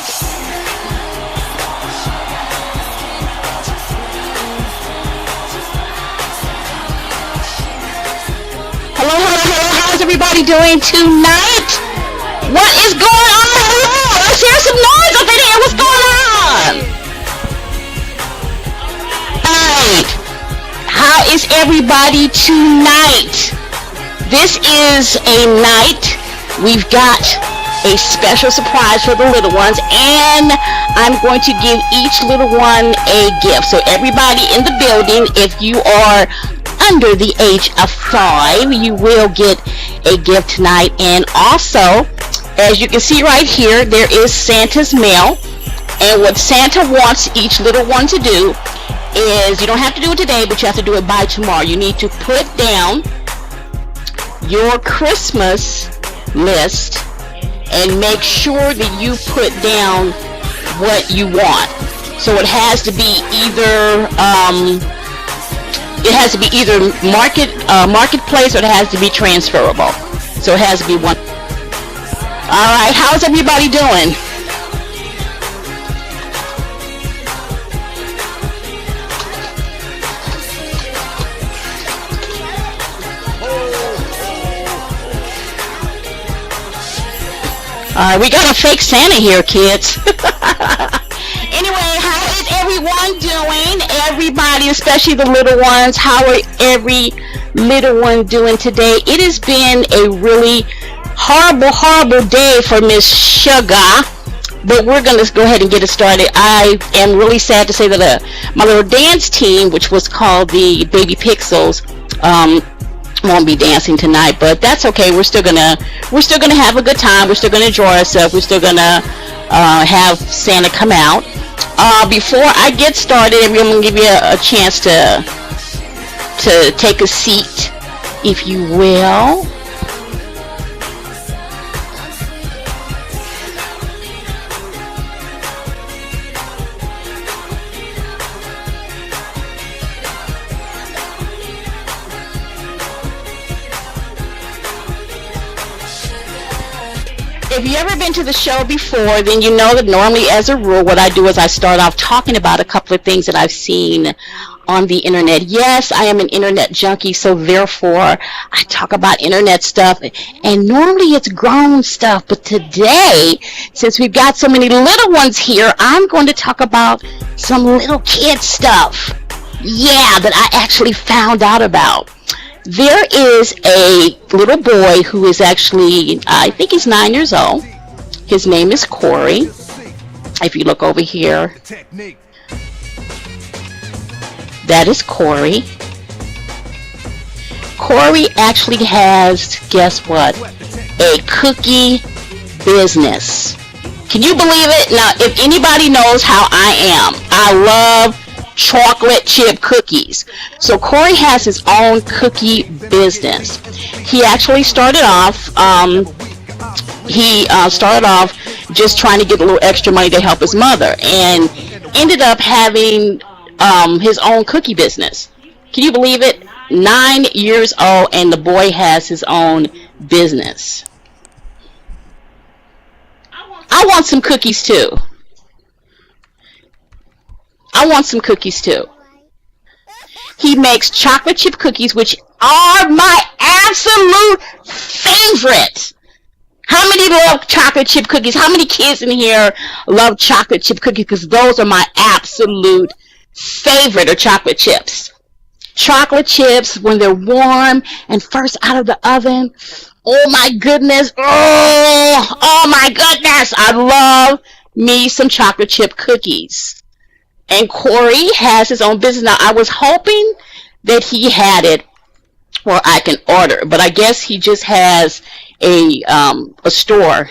Hello, hello, hello. How's everybody doing tonight? What is going on? Hello. Let's hear some noise up in here. What's going on? Alright. How is everybody tonight? This is a night we've got a special surprise for the little ones, and I'm going to give each little one a gift. So everybody in the building, if you are under the age of 5, you will get a gift tonight. And also, as you can see right here, there is Santa's mail. And what Santa wants each little one to do is, you don't have to do it today, but you have to do it by tomorrow. You need to put down your Christmas list and make sure that you put down what you want. So it has to be either marketplace, or it has to be transferable. So it has to be one. All right, how's everybody doing? We got a fake Santa here, kids. Anyway, how is everyone doing? Everybody, especially the little ones, how are every little one doing today? It has been a really horrible day for Miss Sugar, but we're going to go ahead and get it started. I am really sad to say that my little dance team, which was called the Baby Pixels, won't be dancing tonight, but that's okay. We're still gonna have a good time. We're still gonna enjoy ourselves. We're still gonna have Santa come out. Before I get started, I'm gonna give you a chance to take a seat, if you will. If you've ever been to the show before, then you know that normally, as a rule, what I do is I start off talking about a couple of things that I've seen on the internet. Yes, I am an internet junkie, so therefore I talk about internet stuff, and normally it's grown stuff, but today, since we've got so many little ones here, I'm going to talk about some little kid stuff. Yeah, that I actually found out about. There is a little boy who is actually, I think he's 9 years old. His name is Corey. If you look over here, that is Corey. Corey actually has, guess what, a cookie business. Can you believe it? Now, if anybody knows how I am, I love chocolate chip cookies. So Corey has his own cookie business. He actually started off just trying to get a little extra money to help his mother, and ended up having his own cookie business. Can you believe it? 9 years old, and the boy has his own business. I want some cookies too. I want some cookies too. He makes chocolate chip cookies, which are my absolute favorite. How many love chocolate chip cookies? How many kids in here love chocolate chip cookies? Because those are my absolute favorite, are chocolate chips. Chocolate chips, when they're warm and first out of the oven. Oh my goodness. Oh my goodness. I love me some chocolate chip cookies. And Corey has his own business. Now, I was hoping that he had it where I can order, but I guess he just has a store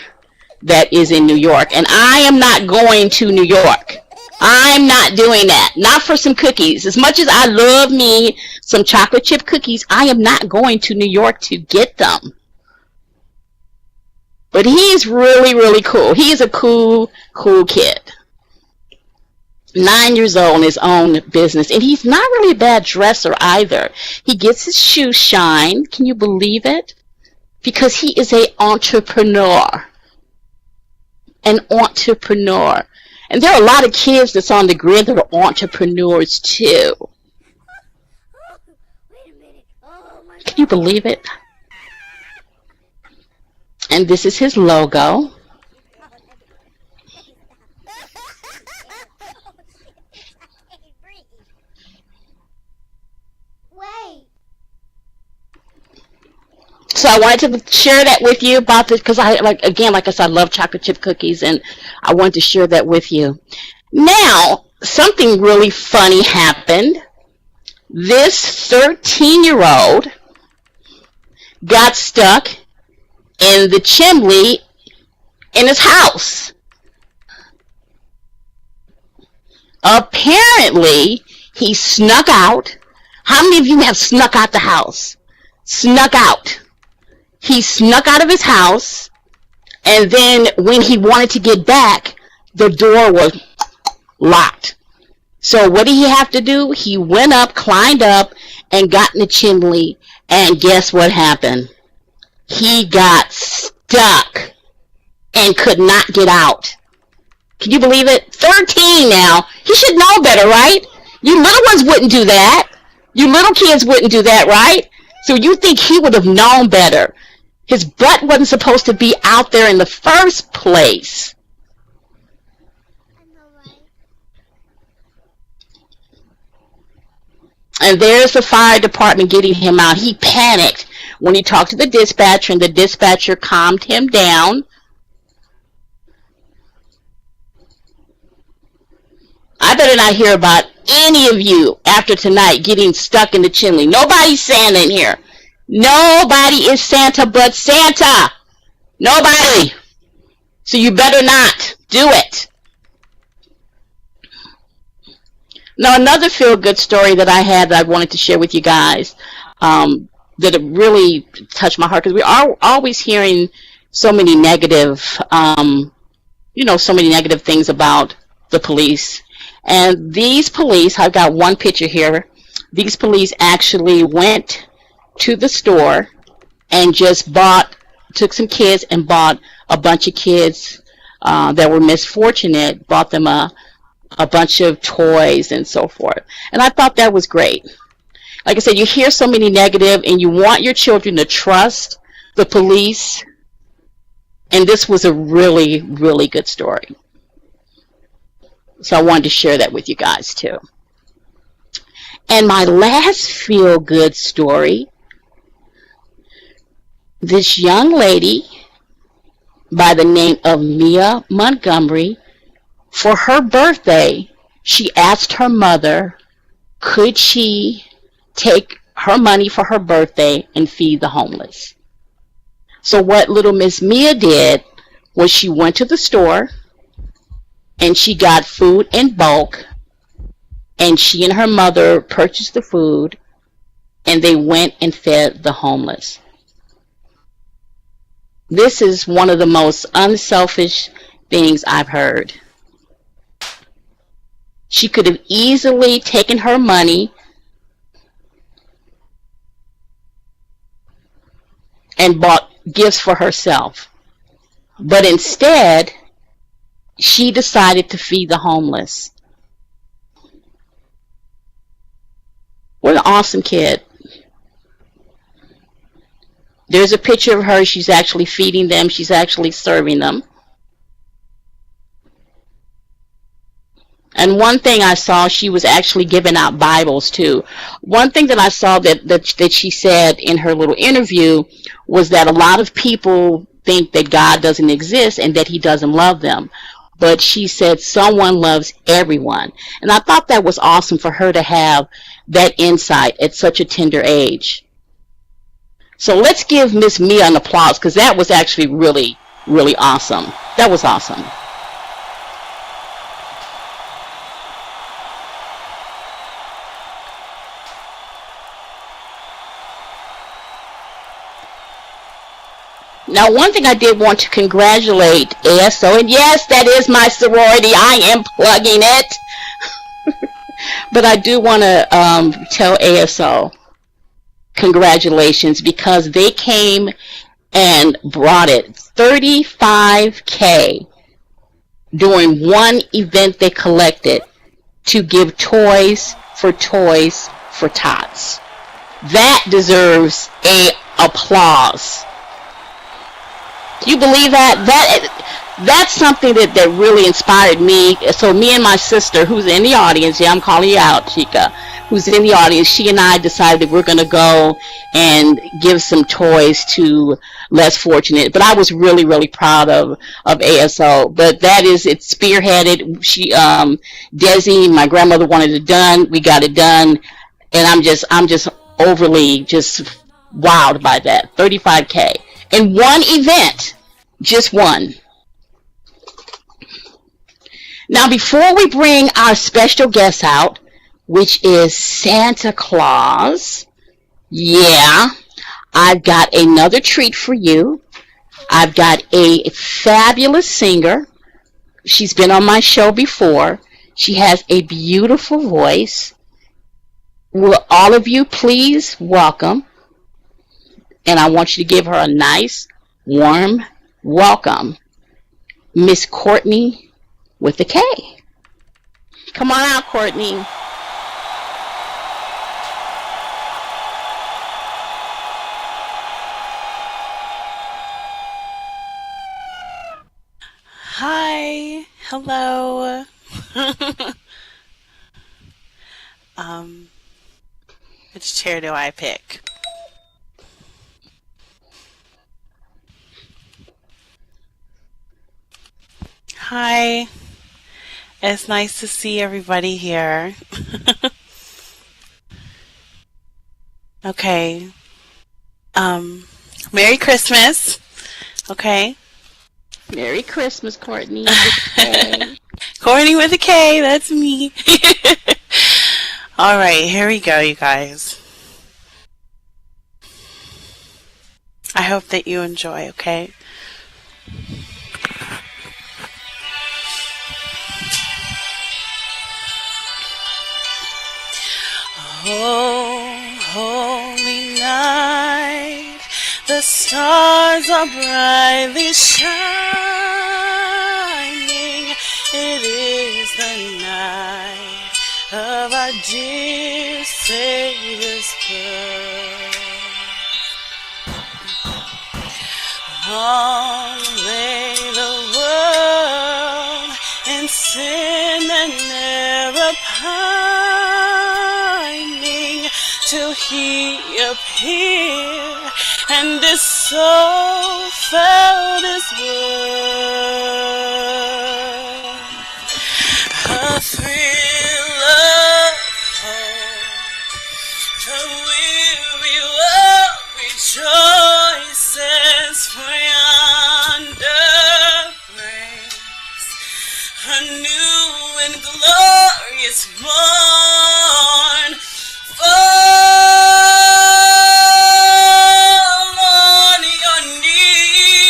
that is in New York, and I am not going to New York. I'm not doing that. Not for some cookies. As much as I love me some chocolate chip cookies, I am not going to New York to get them. But he's really, really cool. He is a cool kid. 9 years old in his own business, and he's not really a bad dresser either. He gets his shoes shine. Can you believe it? Because he is an entrepreneur. an entrepreneur. And there are a lot of kids that's on the grid that are entrepreneurs too. Can you believe it? And this is his logo. So I wanted to share that with you about this because like I said, I love chocolate chip cookies, and I wanted to share that with you. Now, something really funny happened. This 13-year-old got stuck in the chimney in his house. Apparently, he snuck out. How many of you have snuck out the house? Snuck out. He snuck out of his house, and then when he wanted to get back, the door was locked. So what did he have to do? He went up, climbed up, and got in the chimney, and guess what happened? He got stuck and could not get out. Can you believe it? 13 now. He should know better, right? You little ones wouldn't do that. You little kids wouldn't do that, right? So you think he would have known better. His butt wasn't supposed to be out there in the first place. And there's the fire department getting him out. He panicked when he talked to the dispatcher, and the dispatcher calmed him down. I better not hear about any of you after tonight getting stuck in the chimney. Nobody's Santa in here. Nobody is Santa but Santa. Nobody. So you better not do it. Now, another feel-good story that I had that I wanted to share with you guys, that it really touched my heart, because we are always hearing so many negative, so many negative things about the police. And these police, I've got one picture here. These police actually went to the store and just took some kids and bought a bunch of kids that were misfortunate, bought them a bunch of toys and so forth. And I thought that was great. Like I said, you hear so many negative, and you want your children to trust the police. And this was a really, really good story. So I wanted to share that with you guys too. And my last feel-good story, this young lady by the name of Mia Montgomery, for her birthday, she asked her mother, could she take her money for her birthday and feed the homeless? So what little Miss Mia did was she went to the store and she got food in bulk, and she and her mother purchased the food, and they went and fed the homeless. This is one of the most unselfish things I've heard. She could have easily taken her money and bought gifts for herself, but instead she decided to feed the homeless. What an awesome kid. There's a picture of her. She's actually feeding them. She's actually serving them. And one thing I saw, she was actually giving out Bibles too. One thing that I saw that she said in her little interview was that a lot of people think that God doesn't exist and that he doesn't love them. But she said someone loves everyone. And I thought that was awesome for her to have that insight at such a tender age. So let's give Miss Mia an applause, because that was actually really, really awesome. That was awesome. Now, one thing I did want to congratulate ASO, and yes, that is my sorority. I am plugging it. But I do want to tell ASO congratulations, because they came and brought it. $35K during one event they collected to give Toys for Tots. That deserves a applause. Do you believe that? That's something that really inspired me. So me and my sister, who's in the audience, yeah, I'm calling you out, Chica, who's in the audience, she and I decided we're going to go and give some toys to less fortunate. But I was really, really proud of ASO. But that is, it's spearheaded. Desi, my grandmother wanted it done. We got it done. And I'm just overly just wowed by that. 35K. In one event. Just one. Now, before we bring our special guest out, which is Santa Claus, yeah, I've got another treat for you. I've got a fabulous singer. She's been on my show before. She has a beautiful voice. Will all of you please welcome, and I want you to give her a nice, warm welcome, Miss Courtney with a K. Come on out, Courtney. Hi. Hello. Which chair do I pick? Hi. It's nice to see everybody here. Okay. Merry Christmas. Okay. Merry Christmas, Courtney with a K. Courtney with a K, that's me. All right, here we go, you guys. I hope that you enjoy, okay? Oh, holy night, the stars are brightly shining. It is the night of our dear Savior's birth. Long lay the world in sin and error pining, till He appeared and His soul felt His word. A thrill of hope, the weary world rejoices, for yonder breaks a new and glorious morn. Fall on your knees,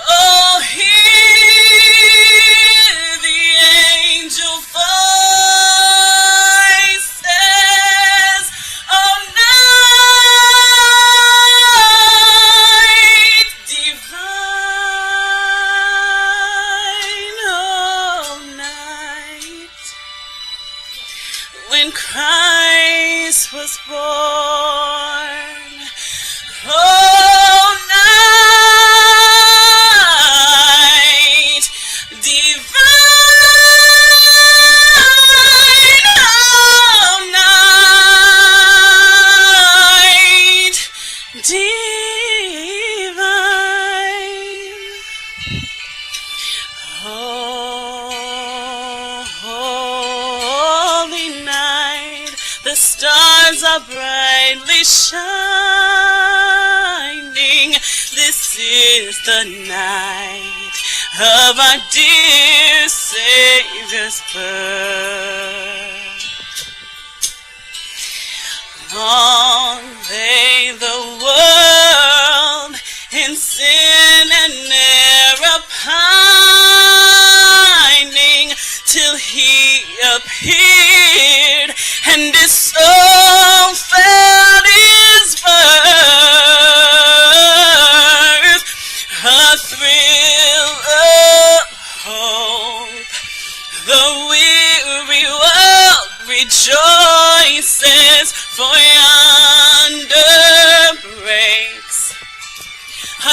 oh, hear the angel voices of night divine, oh, night when Christ was born. Oh, night divine, oh, night divine. Oh, holy night, the stars are brightly shining. This is the night of our dear Savior's birth. Long lay the world in sin and error pining, till He appeared and His soul felt His birth. A thrill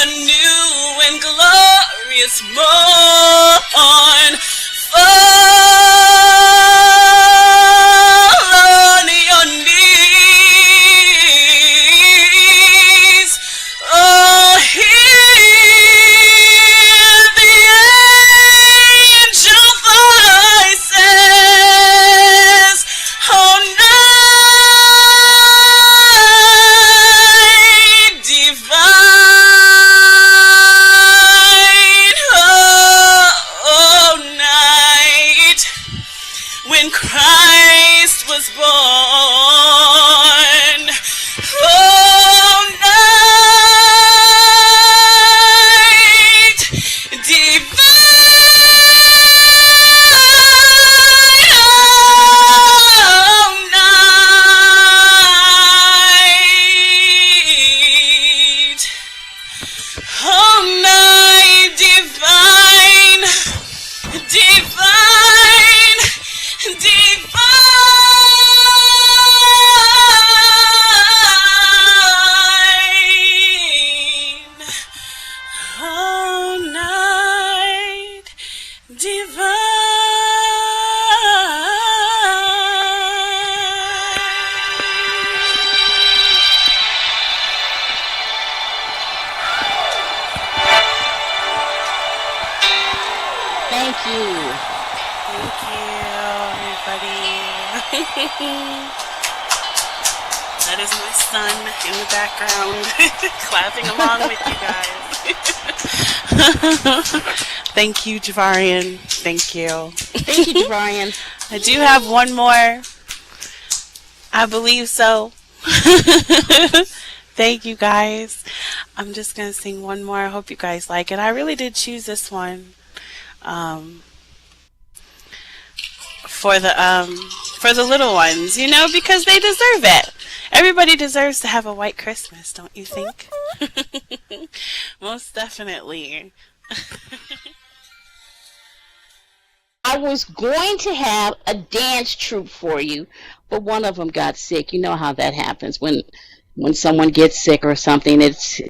a new and glorious morn. Fall on your knees. Oh, hear the angel voices. Oh, night divine. Oh, night when Christ was born. Oh, night divine. Oh, night. Oh, night divine. Divine, divine, all night, Thank you. Thank you, everybody. That is my son in the background, clapping along with you guys. Thank you, Javarian. Thank you. Thank you, Javarian. I do have one more. I believe so. Thank you, guys. I'm just going to sing one more. I hope you guys like it. I really did choose this one. For the little ones, you know, because they deserve it. Everybody deserves to have a white Christmas, don't you think? Most definitely. I was going to have a dance troupe for you, but one of them got sick. You know how that happens when someone gets sick or something. It's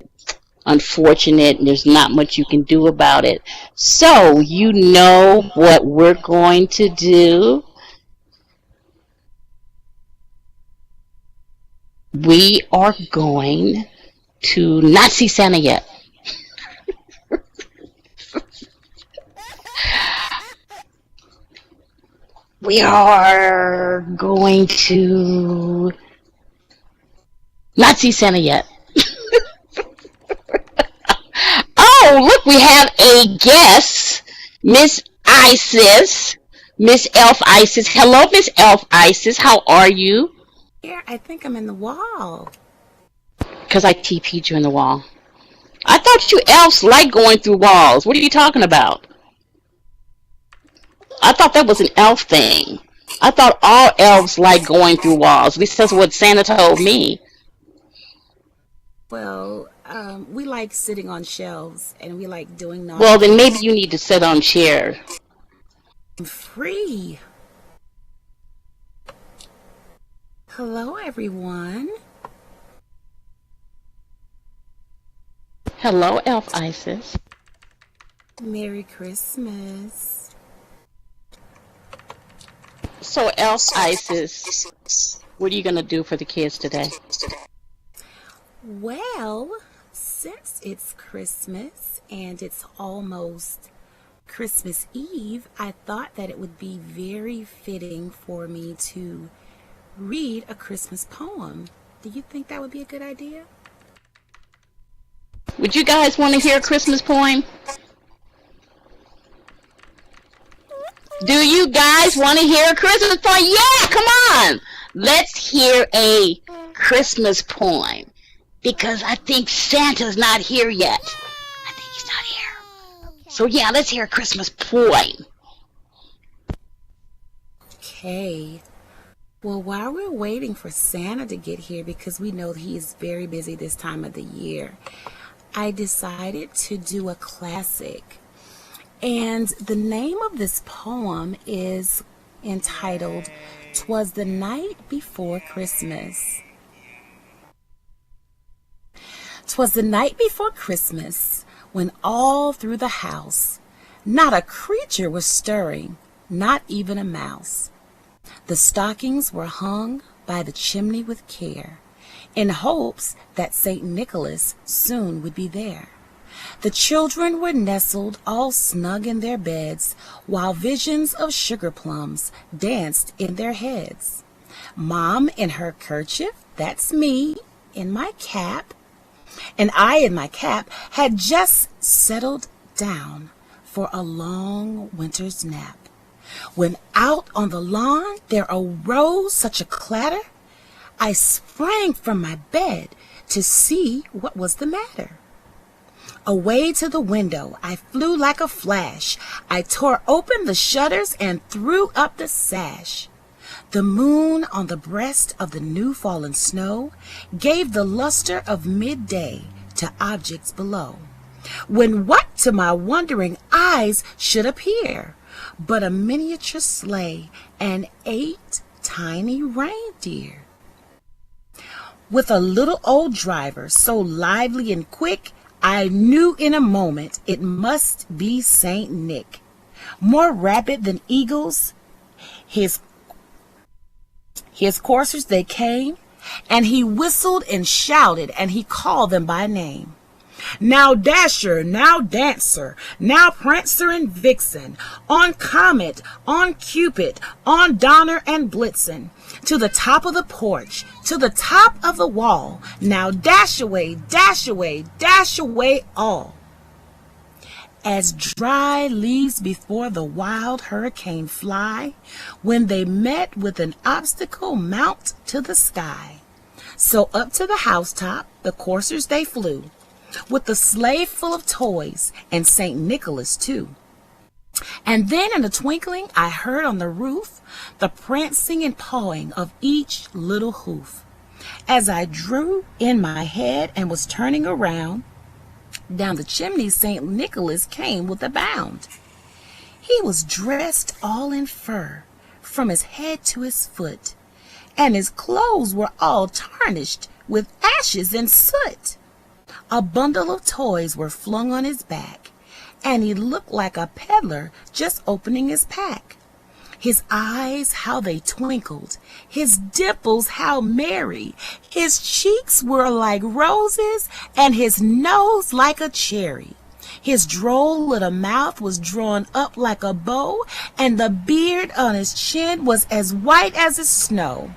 unfortunate, and there's not much you can do about it. So, you know what we're going to do? We are going to not see Santa yet. We are going to not see Santa yet. Oh, look, we have a guest, Miss Isis, Miss Elf Isis. Hello, Miss Elf Isis. How are you? Here, I think I'm in the wall. Because I TP'd you in the wall. I thought you elves like going through walls. What are you talking about? I thought that was an elf thing. I thought all elves like going through walls. At least that's what Santa told me. Well, we like sitting on shelves, and we like doing nothing. Well, then maybe you need to sit on chairs. I'm free. Hello, everyone. Hello, Elf Isis. Merry Christmas. So, Elf Isis, what are you going to do for the kids today? Well, since it's Christmas and it's almost Christmas Eve, I thought that it would be very fitting for me to read a Christmas poem. Do you think that would be a good idea? Would you guys want to hear a Christmas poem? Do you guys want to hear a Christmas poem? Yeah, come on. Let's hear a Christmas poem. Because I think Santa's not here yet. I think he's not here. So yeah, let's hear a Christmas poem. Okay. Well, while we're waiting for Santa to get here, because we know he is very busy this time of the year, I decided to do a classic. And the name of this poem is entitled, "'Twas the Night Before Christmas." 'Twas the night before Christmas, when all through the house not a creature was stirring, not even a mouse. The stockings were hung by the chimney with care, in hopes that St. Nicholas soon would be there. The children were nestled all snug in their beds, while visions of sugar plums danced in their heads. Mom in her kerchief, that's me, in my cap, and I in my cap had just settled down for a long winter's nap, when out on the lawn there arose such a clatter, I sprang from my bed to see what was the matter. Away to the window I flew like a flash. I tore open the shutters and threw up the sash. The moon on the breast of the new fallen snow gave the luster of midday to objects below, when what to my wondering eyes should appear but a miniature sleigh and 8 tiny reindeer, with a little old driver so lively and quick, I knew in a moment it must be Saint Nick. More rapid than eagles, his coursers they came, and he whistled and shouted, and he called them by name. Now Dasher, now Dancer, now Prancer and Vixen, on Comet, on Cupid, on Donner and Blitzen, to the top of the porch, to the top of the wall, now dash away, dash away, dash away all. As dry leaves before the wild hurricane fly, when they met with an obstacle mount to the sky. So up to the housetop the coursers they flew, with the sleigh full of toys, and St. Nicholas too. And then in a twinkling I heard on the roof the prancing and pawing of each little hoof. As I drew in my head and was turning around, down the chimney St. Nicholas came with a bound. He was dressed all in fur, from his head to his foot, and his clothes were all tarnished with ashes and soot. A bundle of toys were flung on his back, and he looked like a peddler just opening his pack. His eyes, how they twinkled, his dimples, how merry, his cheeks were like roses, and his nose like a cherry. His droll little mouth was drawn up like a bow, and the beard on his chin was as white as the snow.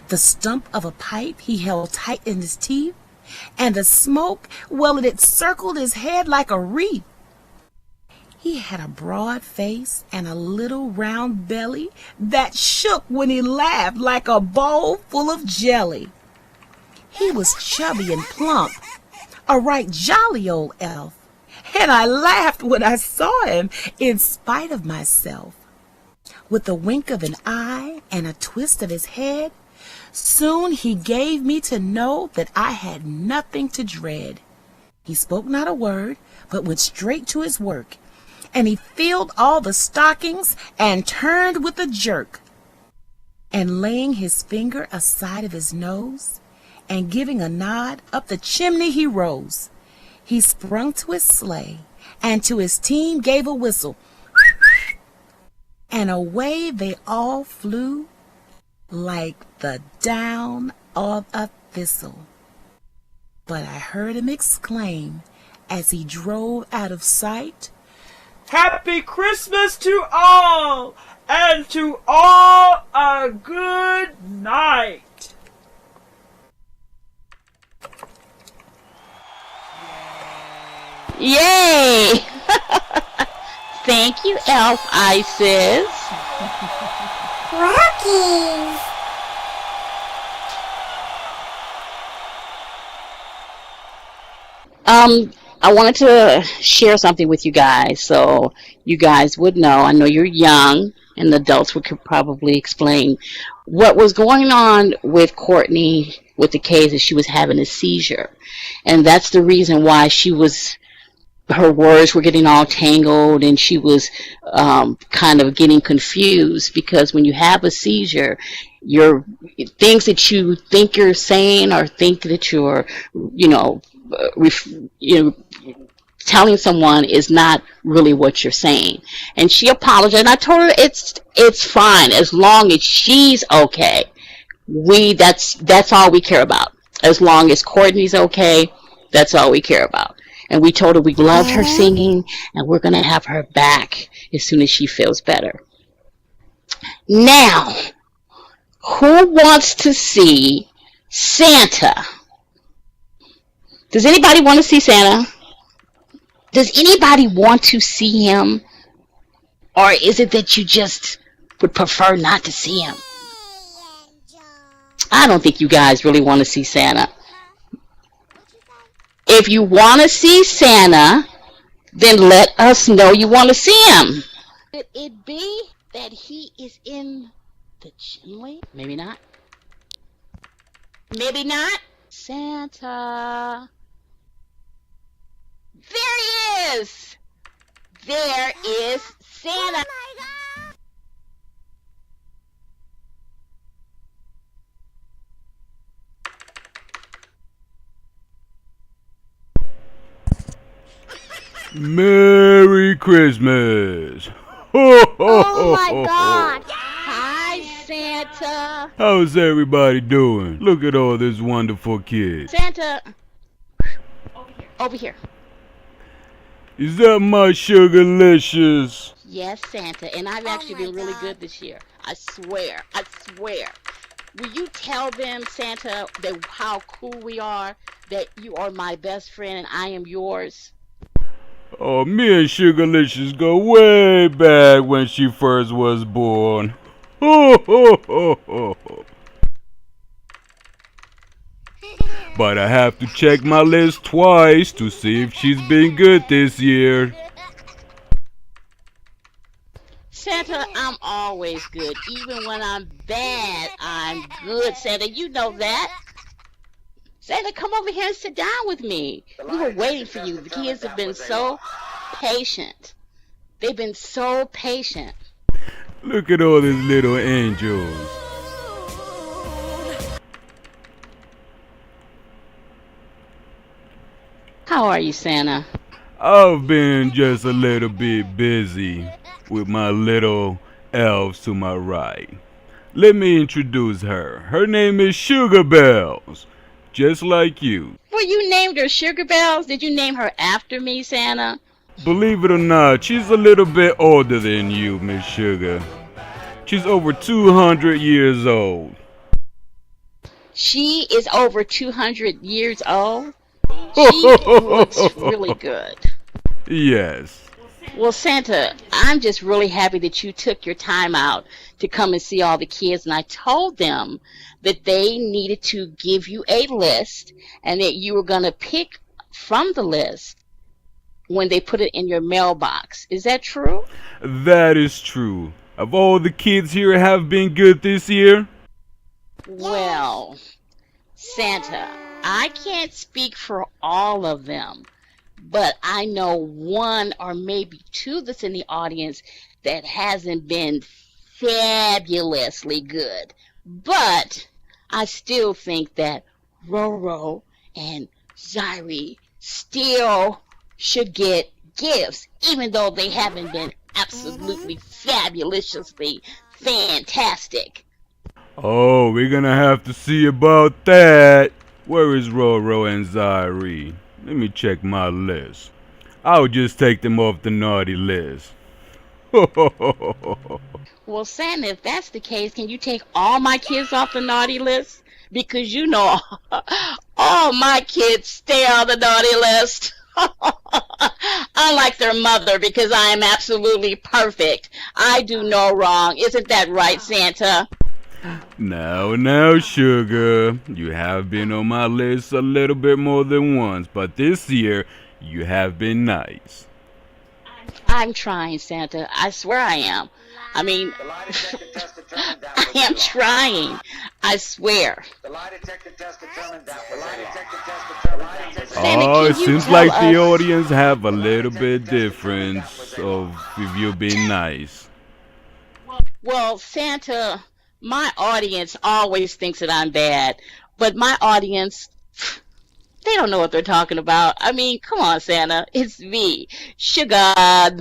The stump of a pipe he held tight in his teeth, and the smoke, well, it circled his head like a wreath. He had a broad face and a little round belly that shook when he laughed like a bowl full of jelly. He was chubby and plump, a right jolly old elf, and I laughed when I saw him in spite of myself. With a wink of an eye and a twist of his head, soon he gave me to know that I had nothing to dread. He spoke not a word, but went straight to his work, and he filled all the stockings and turned with a jerk. And laying his finger aside of his nose, and giving a nod, up the chimney he rose. He sprung to his sleigh, and to his team gave a whistle, and away they all flew like the down of a thistle. But I heard him exclaim, as he drove out of sight, Happy Christmas to all, and to all a good night. Yay! Thank you, Elf Isis. Rockies! I wanted to share something with you guys so you guys would know. I know you're young, and the adults could probably explain what was going on with Courtney with the case is she was having a seizure. And that's the reason why her words were getting all tangled, and she was kind of getting confused, because when you have a seizure, your things that you think you're saying or think that you're, you know, telling someone is not really what you're saying. And she apologized. And I told her it's fine as long as she's okay. That's all we care about. As long as Courtney's okay, that's all we care about. And we told her we loved her singing, and we're gonna have her back as soon as she feels better. Now, who wants to see Santa? Does anybody want to see Santa? Does anybody want to see him? Or is it that you just would prefer not to see him? I don't think you guys really want to see Santa. If you want to see Santa, then let us know you want to see him. Could it be that he is in the chimney? Maybe not. Maybe not. Santa. There he is. There is Santa. Oh my God. Merry Christmas! Oh my God! Hi, Santa. How's everybody doing? Look at all this wonderful kids. Santa. Over here. Is that my Sugalicious? Yes, Santa, and I've actually been really good this year. I swear. Will you tell them, Santa, that how cool we are, that you are my best friend and I am yours? Oh, me and Sugalicious go way back when she first was born. But I have to check my list twice to see if she's been good this year. Santa, I'm always good. Even when I'm bad, I'm good, Santa. You know that. Santa, come over here and sit down with me. We were waiting for you. The kids have been so patient. They've been so patient. Look at all these little angels. How are you, Santa? I've been just a little bit busy with my little elves to my right. Let me introduce her. Her name is Sugar Bells. Just like you. Well, you named her Sugar Bells. Did you name her after me, Santa? Believe it or not, she's a little bit older than you, Miss Sugar. She's over 200 years old. She is over 200 years old? She looks really good. Yes. Well, Santa, I'm just really happy that you took your time out to come and see all the kids, and I told them that they needed to give you a list and that you were going to pick from the list when they put it in your mailbox. Is that true? That is true. Have all the kids here have been good this year? Well, Santa, I can't speak for all of them, but I know one or maybe two that's in the audience that hasn't been fabulously good. But I still think that Roro and Zaire still should get gifts, even though they haven't been absolutely fabulously fantastic. Oh, we're gonna have to see about that. Where is Roro and Zaire? Let me check my list. I'll just take them off the naughty list. Well, Santa, if that's the case, can you take all my kids off the naughty list? Because you know all my kids stay on the naughty list. Unlike their mother, because I am absolutely perfect. I do no wrong. Isn't that right, Santa? Now, Sugar, you have been on my list a little bit more than once, but this year you have been nice. I'm trying, Santa. I swear I am. I mean, I am trying. I swear. Santa, Oh, it can you seems tell like the us- audience have a little bit difference of if you've been nice. Well, Santa, my audience always thinks that I'm bad, but my audience, They don't know what they're talking about. I mean, come on, Santa. It's me, Sugalicious.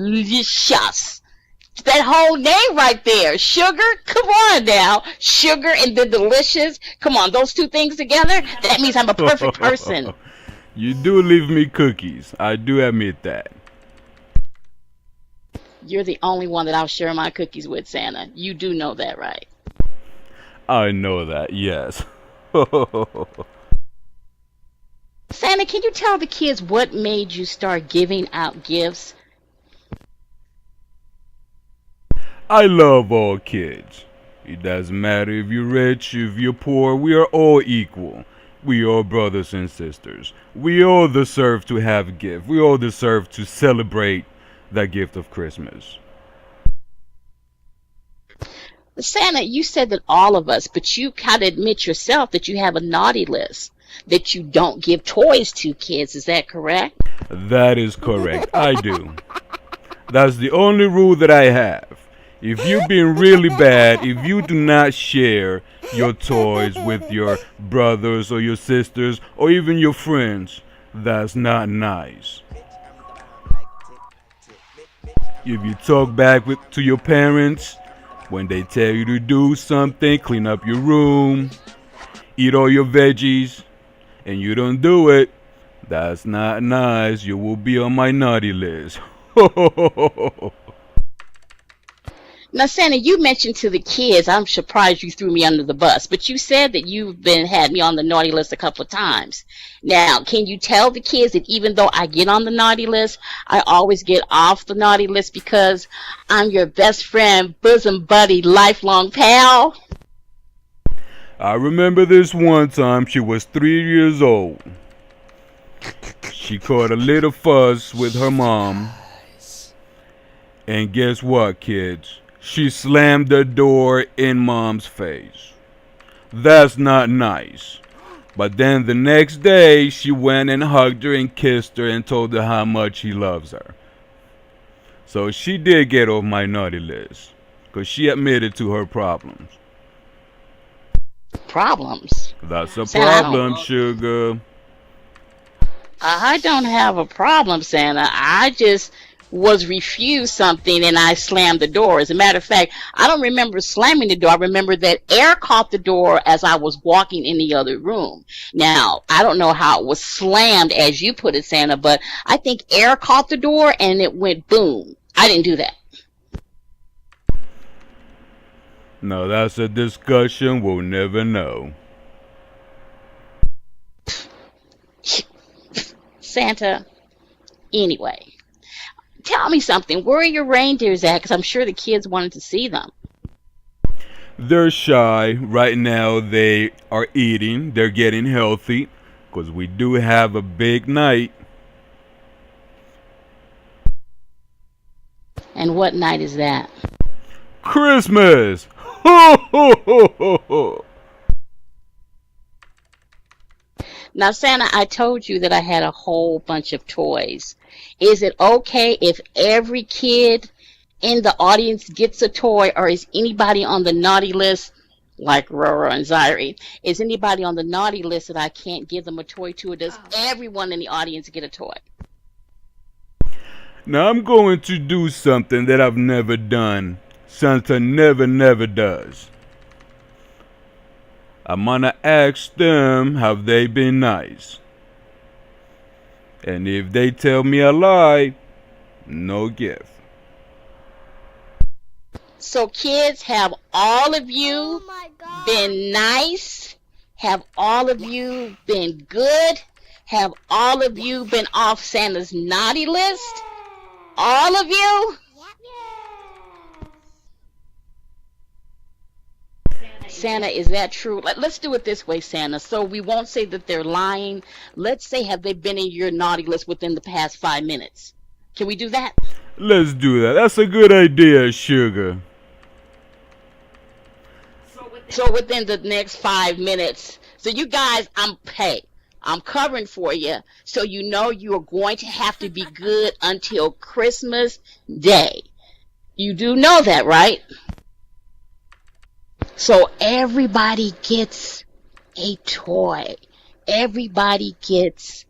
That whole name right there. Sugar? Come on now. Sugar and the delicious. Come on, those two things together? That means I'm a perfect person. You do leave me cookies. I do admit that. You're the only one that I'll share my cookies with, Santa. You do know that, right? I know that, yes. Santa, can you tell the kids what made you start giving out gifts? I love all kids. It doesn't matter if you're rich, if you're poor, we are all equal. We are brothers and sisters. We all deserve to have a gift. We all deserve to celebrate the gift of Christmas. Santa, you said that all of us, but you kind of admit yourself that you have a naughty list, that you don't give toys to kids. Is that correct? That is correct. I do. That's the only rule that I have. If you've been really bad, if you do not share your toys with your brothers or your sisters or even your friends, that's not nice. If you talk back to your parents when they tell you to do something, clean up your room, eat all your veggies, and you don't do it, that's not nice. You will be on my naughty list. Now, Santa, you mentioned to the kids, I'm surprised you threw me under the bus, but you said that you've had me on the naughty list a couple of times. Now, can you tell the kids that even though I get on the naughty list, I always get off the naughty list because I'm your best friend, bosom buddy, lifelong pal? I remember this one time she was 3 years old. She caught a little fuss with her mom. And guess what, kids? She slammed the door in mom's face. That's not nice. But then the next day, she went and hugged her and kissed her and told her how much he loves her. So she did get off my naughty list because she admitted to her problems. Problems? That's a Santa, problem, sugar. I don't have a problem, Santa. I just was refused something and I slammed the door. As a matter of fact, I don't remember slamming the door. I remember that air caught the door as I was walking in the other room. Now, I don't know how it was slammed as you put it, Santa, but I think air caught the door and it went boom. I didn't do that. No, that's a discussion we'll never know. Santa, anyway, tell me something. Where are your reindeers at? Because I'm sure the kids wanted to see them. They're shy. Right now they are eating. They're getting healthy because we do have a big night. And what night is that? Christmas! Ho, ho, ho, ho, ho. Now, Santa, I told you that I had a whole bunch of toys. Is it okay if every kid in the audience gets a toy, or is anybody on the naughty list, like Roro and Zaire, is anybody on the naughty list that I can't give them a toy to, or does everyone in the audience get a toy? Now I'm going to do something that I've never done. Santa never does. I'm gonna ask them have they been nice. And if they tell me a lie, no gift. So kids, have all of you been nice? Have all of you been good? Have all of you been off Santa's naughty list? All of you? Santa, is that true? Let's do it this way, Santa, so we won't say that they're lying. Let's say, have they been in your naughty list within the past 5 minutes? Can we do that? Let's do that. That's a good idea, sugar. So within the next 5 minutes. So you guys, I'm covering for you, so you know you are going to have to be good until Christmas Day. You do know that, right? So everybody gets a toy. everybody gets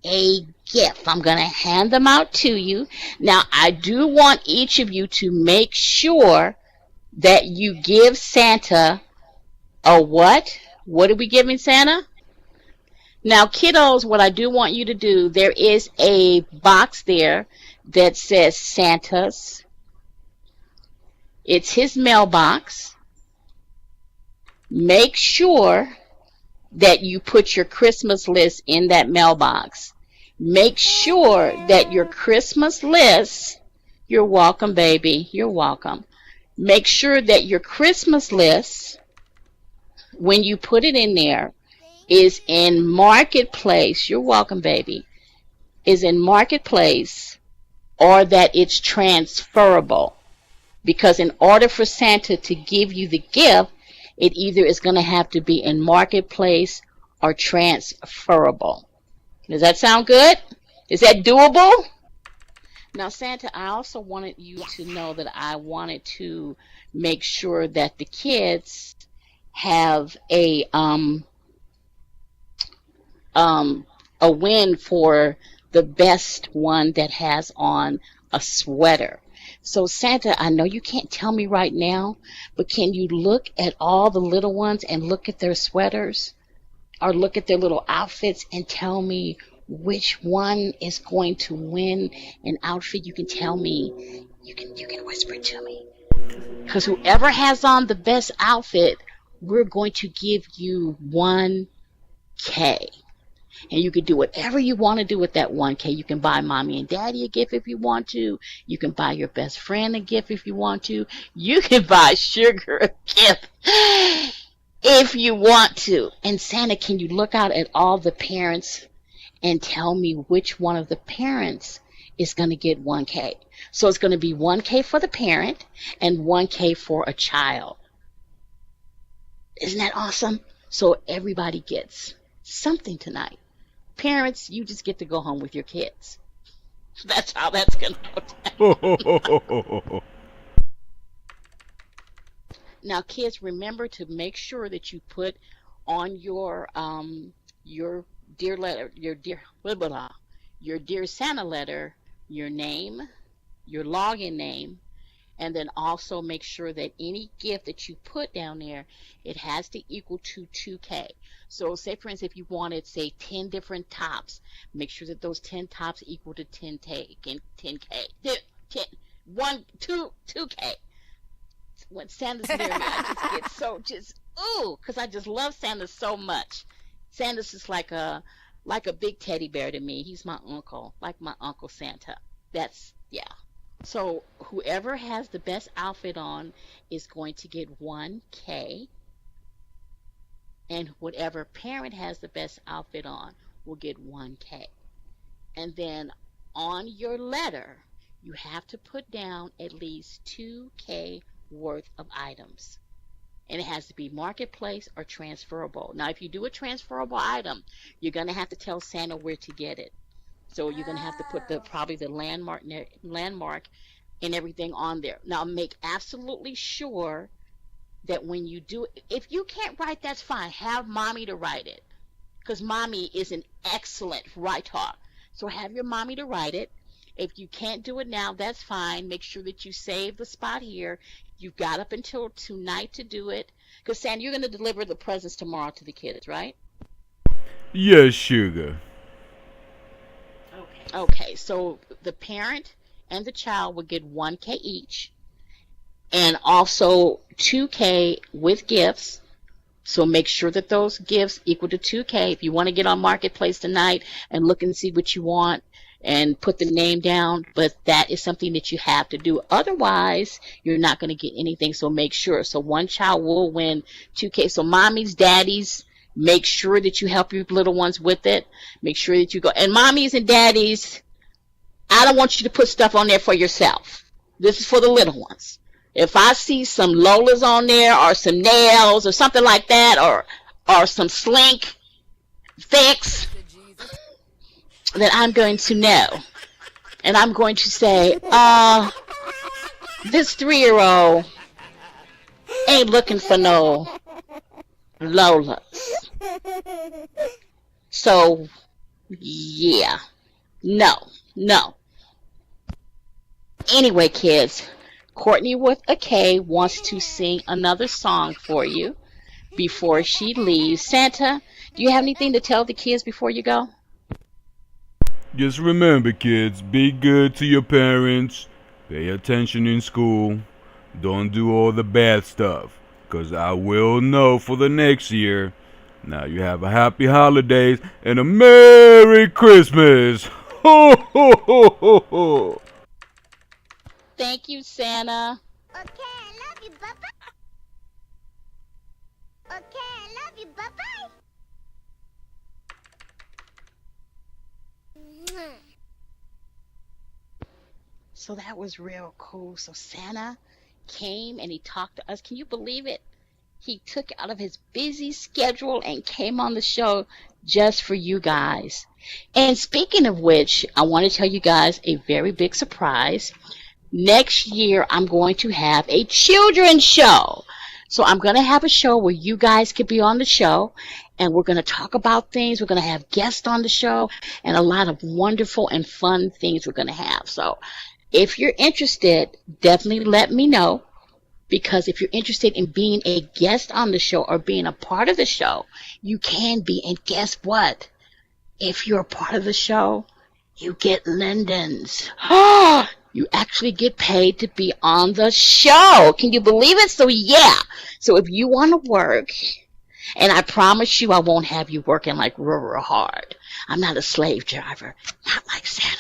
a gift. I'm going to hand them out to you. Now, I do want each of you to make sure that you give Santa a what? What are we giving Santa? Now, kiddos, what I do want you to do, there is a box there that says Santa's. It's his mailbox. Make sure that you put your Christmas list in that mailbox. Make sure that your Christmas list, you're welcome, baby, you're welcome. Make sure that your Christmas list, when you put it in there, is in Marketplace, you're welcome, baby, is in Marketplace, or that it's transferable. Because in order for Santa to give you the gift, it either is going to have to be in Marketplace or transferable. Does that sound good? Is that doable? Now, Santa, I also wanted you to know that I wanted to make sure that the kids have a win for the best one that has on a sweater. So Santa, I know you can't tell me right now, but can you look at all the little ones and look at their sweaters or look at their little outfits and tell me which one is going to win an outfit? You can tell me. You can whisper it to me. Because whoever has on the best outfit, we're going to give you 1K. And you can do whatever you want to do with that 1K. You can buy mommy and daddy a gift if you want to. You can buy your best friend a gift if you want to. You can buy Sugar a gift if you want to. And Santa, can you look out at all the parents and tell me which one of the parents is going to get 1K? So it's going to be 1K for the parent and 1K for a child. Isn't that awesome? So everybody gets something tonight. Parents, you just get to go home with your kids. That's how that's going to go down. Now, kids, remember to make sure that you put on your dear letter, your dear Santa letter, your name, your login name, and then also make sure that any gift that you put down there, it has to equal to 2K. So say, for instance, if you wanted, say, 10 different tops, make sure that those 10 tops equal to 10K. 2K. When Santa's near me, I just get so because I just love Santa so much. Santa's just like a big teddy bear to me. He's my uncle, like my Uncle Santa. Yeah. So whoever has the best outfit on is going to get 1K. And whatever parent has the best outfit on will get 1K. And then on your letter, you have to put down at least 2K worth of items. And it has to be Marketplace or transferable. Now, if you do a transferable item, you're going to have to tell Santa where to get it. So you're going to have to put probably the landmark and everything on there. Now, make absolutely sure that when you do, if you can't write, that's fine. Have mommy to write it, because mommy is an excellent writer. So have your mommy to write it. If you can't do it now, that's fine. Make sure that you save the spot here. You've got up until tonight to do it, because Santa, you're going to deliver the presents tomorrow to the kids, right? Yes, Sugar. Okay, so the parent and the child will get 1K each, and also 2K with gifts. So make sure that those gifts equal to 2K. If you want to get on Marketplace tonight and look and see what you want and put the name down, but that is something that you have to do. Otherwise, you're not going to get anything, so make sure. So one child will win 2K. So mommies, daddies, make sure that you help your little ones with it. Make sure that you go. And mommies and daddies, I don't want you to put stuff on there for yourself. This is for the little ones. If I see some Lolas on there or some nails or something like that, or some Slink Fix, then I'm going to know. And I'm going to say, this 3-year-old ain't looking for no Lolas. So, yeah. No, no. Anyway, kids, Courtney with a K wants to sing another song for you before she leaves. Santa, do you have anything to tell the kids before you go? Just remember, kids, be good to your parents, pay attention in school, don't do all the bad stuff, 'cause I will know for the next year. Now you have a happy holidays and a Merry Christmas! Ho ho ho ho ho! Thank you, Santa. Okay, I love you. Bye-bye. Okay, I love you. Bye-bye. So that was real cool. So Santa came and he talked to us. Can you believe it? He took out of his busy schedule and came on the show just for you guys. And speaking of which, I want to tell you guys a very big surprise. Next year, I'm going to have a children's show. So I'm going to have a show where you guys can be on the show, and we're going to talk about things. We're going to have guests on the show, and a lot of wonderful and fun things we're going to have. So if you're interested, definitely let me know, because if you're interested in being a guest on the show or being a part of the show, you can be. And guess what? If you're a part of the show, you get lindens. You actually get paid to be on the show. Can you believe it? So yeah. So if you want to work, and I promise you I won't have you working like real hard. I'm not a slave driver. Not like Santa.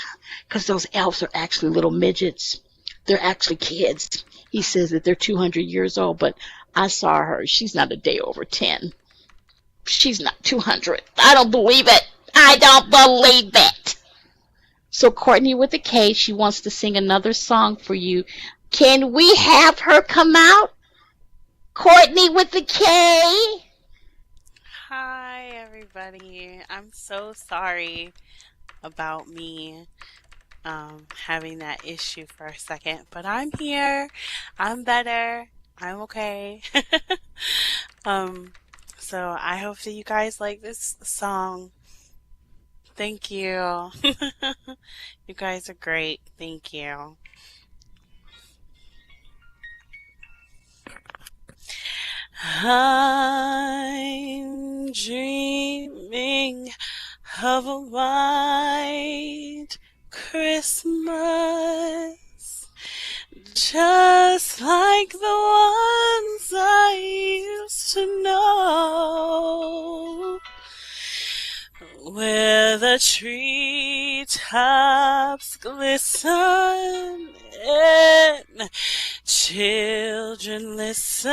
Because those elves are actually little midgets. They're actually kids. He says that they're 200 years old, but I saw her. She's not a day over 10. She's not 200. I don't believe it. I don't believe it. So Courtney with a K, she wants to sing another song for you. Can we have her come out? Courtney with a K. Hi, everybody. I'm so sorry about me having that issue for a second, but I'm here. I'm better. I'm okay. So I hope that you guys like this song. Thank you. You guys are great. Thank you. I'm dreaming of a white Christmas, just like the ones I used to know, where the treetops glisten and children listen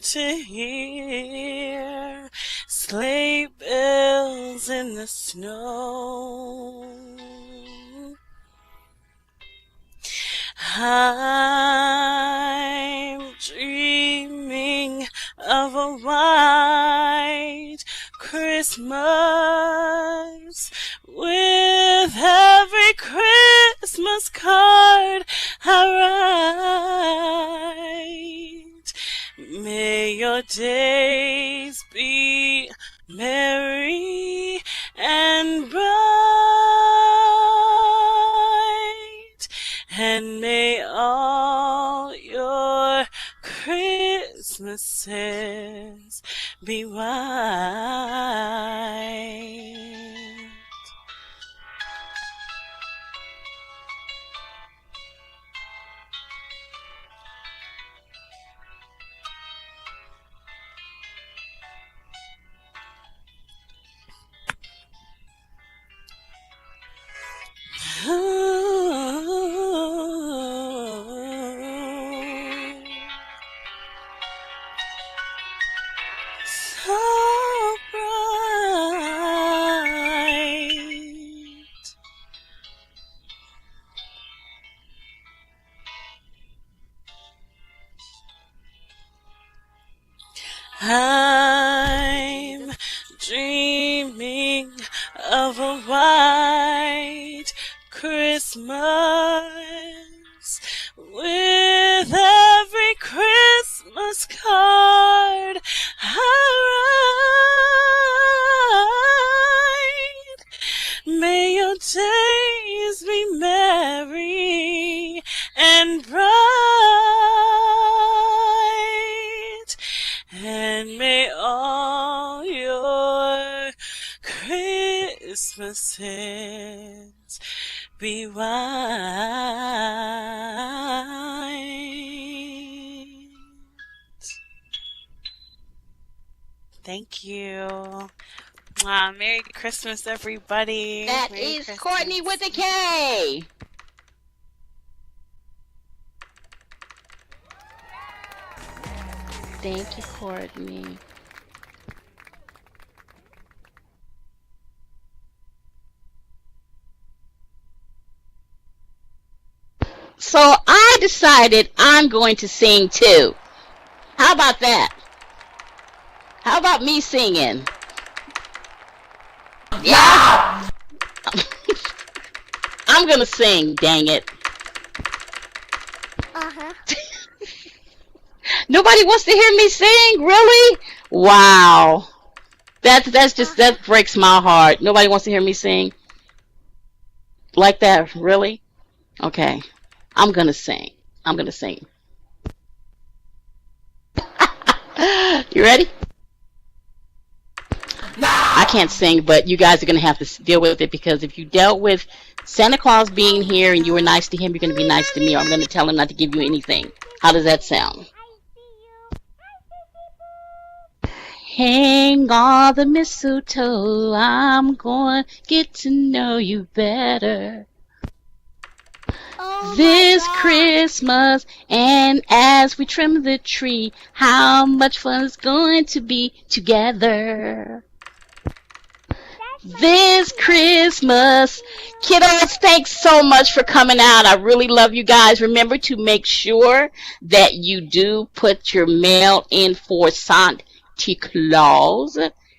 to hear sleigh bells in the snow. I'm dreaming of a white Christmas, with every Christmas card I write. May your days be merry and bright, and may all your Christmases be white. So bright. I'm dreaming of a white Christmas, with every Christmas card I rewind. Thank you. Merry Christmas, everybody. That Merry is Christmas. Courtney with a K. Thank you, Courtney. So I decided I'm going to sing too. How about that? How about me singing? Yeah! I'm gonna sing, dang it. Uh-huh. Nobody wants to hear me sing, really? Wow. That breaks my heart. Nobody wants to hear me sing. Like that, really? Okay. I'm gonna sing. I'm gonna sing. You ready? I can't sing, but you guys are going to have to deal with it, because if you dealt with Santa Claus being here and you were nice to him, you're going to be nice to me, or I'm going to tell him not to give you anything. How does that sound? Hang all the mistletoe, I'm going to get to know you better this Christmas, and as we trim the tree, how much fun it's going to be together this Christmas. Kiddos, thanks so much for coming out. I really love you guys. Remember to make sure that you do put your mail in for Santa Claus.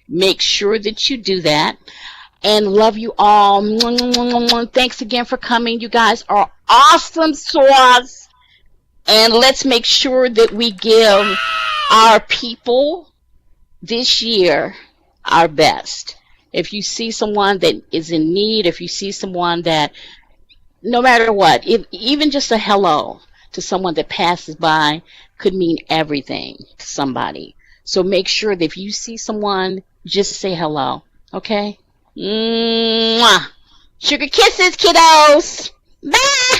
Make sure that you do that. And love you all. Thanks again for coming. You guys are awesome sauce. And let's make sure that we give our people this year our best. If you see someone that is in need, if you see someone that, no matter what, even just a hello to someone that passes by could mean everything to somebody. So make sure that if you see someone, just say hello. Okay? Mwah. Sugar kisses, kiddos. Bye.